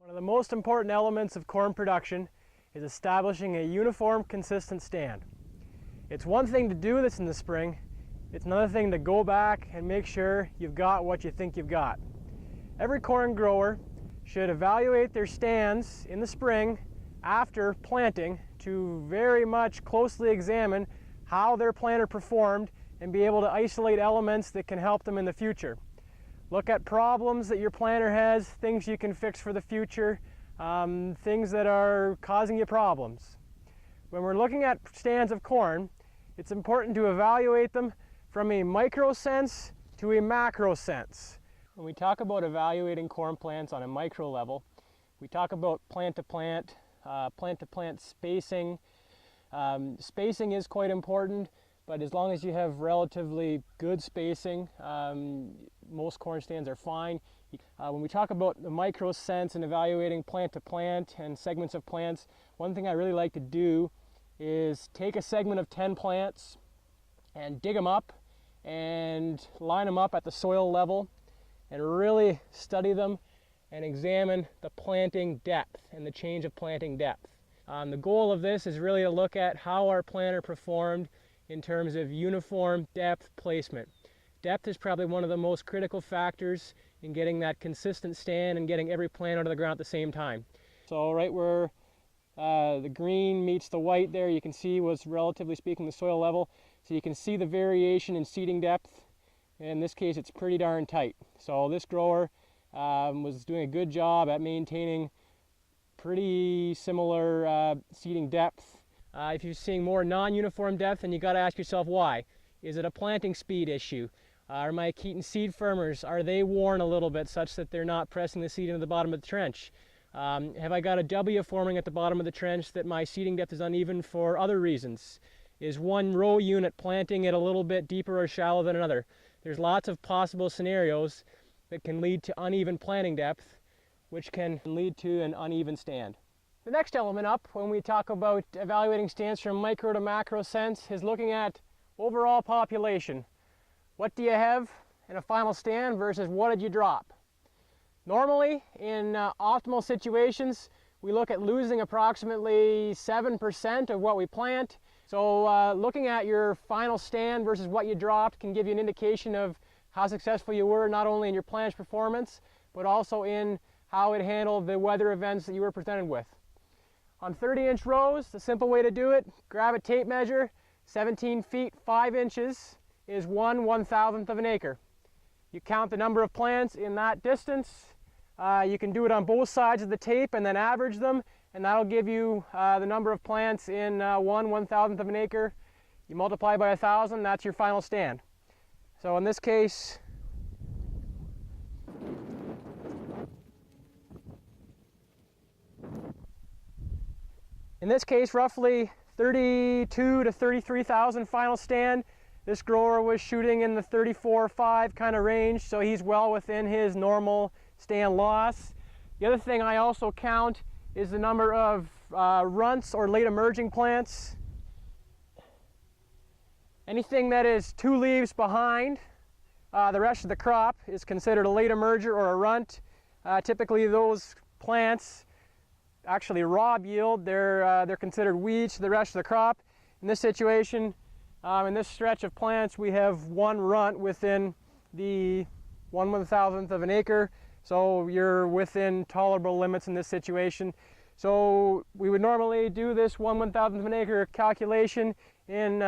One of the most important elements of corn production is establishing a uniform, consistent stand. It's one thing to do this in the spring, it's another thing to go back and make sure you've got what you think you've got. Every corn grower should evaluate their stands in the spring after planting to very much closely examine how their planter performed and be able to isolate elements that can help them in the future. Look at problems that your planter has, things you can fix for the future, things that are causing you problems. When we're looking at stands of corn, it's important to evaluate them from a micro sense to a macro sense. When we talk about evaluating corn plants on a micro level, we talk about plant to plant spacing. Spacing is quite important, but as long as you have relatively good spacing, most corn stands are fine. When we talk about the micro sense and evaluating plant to plant and segments of plants, one thing I really like to do is take a segment of 10 plants and dig them up and line them up at the soil level and really study them and examine the planting depth and the change of planting depth. The goal of this is really to look at how our planter performed in terms of uniform depth placement. Depth is probably one of the most critical factors in getting that consistent stand and getting every plant out of the ground at the same time. So right where the green meets the white there, you can see was relatively speaking the soil level. So you can see the variation in seeding depth. In this case, it's pretty darn tight. So this grower was doing a good job at maintaining pretty similar seeding depth. If you're seeing more non-uniform depth, then you got to ask yourself why. Is it a planting speed issue? Are my Keaton seed firmers, are they worn a little bit such that they're not pressing the seed into the bottom of the trench? Have I got a W forming at the bottom of the trench that my seeding depth is uneven for other reasons? Is one row unit planting it a little bit deeper or shallow than another? There's lots of possible scenarios that can lead to uneven planting depth, which can lead to an uneven stand. The next element up when we talk about evaluating stands from micro to macro sense is looking at overall population. What do you have in a final stand versus what did you drop? Normally, in optimal situations, we look at losing approximately 7% of what we plant. So looking at your final stand versus what you dropped can give you an indication of how successful you were, not only in your plant's performance, but also in how it handled the weather events that you were presented with. On 30-inch rows, the simple way to do it, grab a tape measure, 17 feet 5 inches is 1/1000th of an acre. You count the number of plants in that distance. You can do it on both sides of the tape and then average them, and that'll give you the number of plants in 1/1000th of an acre. You multiply by 1,000, that's your final stand. So in this case, roughly 32 to 33,000 final stand. This grower was shooting in the 34.5 kind of range, so he's well within his normal stand loss. The other thing I also count is the number of runts or late emerging plants. Anything that is 2 leaves behind the rest of the crop is considered a late emerger or a runt. Typically those plants actually rob yield. They're considered weeds to the rest of the crop. In this situation, in this stretch of plants, we have 1 runt within the 1/1000th of an acre. So you're within tolerable limits in this situation. So we would normally do this 1/1000th of an acre calculation in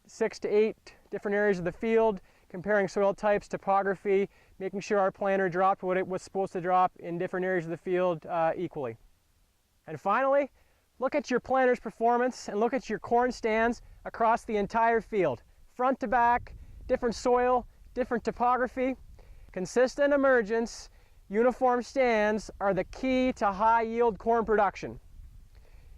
6 to 8 different areas of the field, comparing soil types, topography, making sure our planter dropped what it was supposed to drop in different areas of the field equally. And finally, look at your planter's performance and look at your corn stands across the entire field. Front to back, different soil, different topography. Consistent emergence, uniform stands are the key to high yield corn production.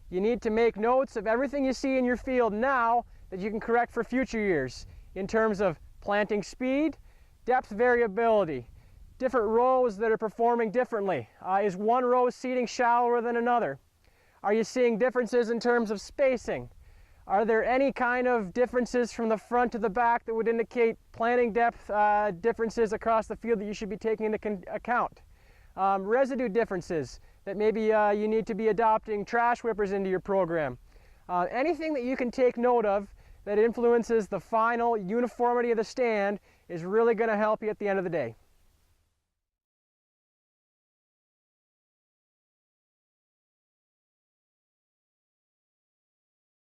You need to make notes of everything you see in your field now that you can correct for future years in terms of planting speed, depth variability, different rows that are performing differently. Is one row seeding shallower than another? Are you seeing differences in terms of spacing? Are there any kind of differences from the front to the back that would indicate planting depth differences across the field that you should be taking into account? Residue differences. that maybe you need to be adopting trash whippers into your program. Anything that you can take note of that influences the final uniformity of the stand is really going to help you at the end of the day.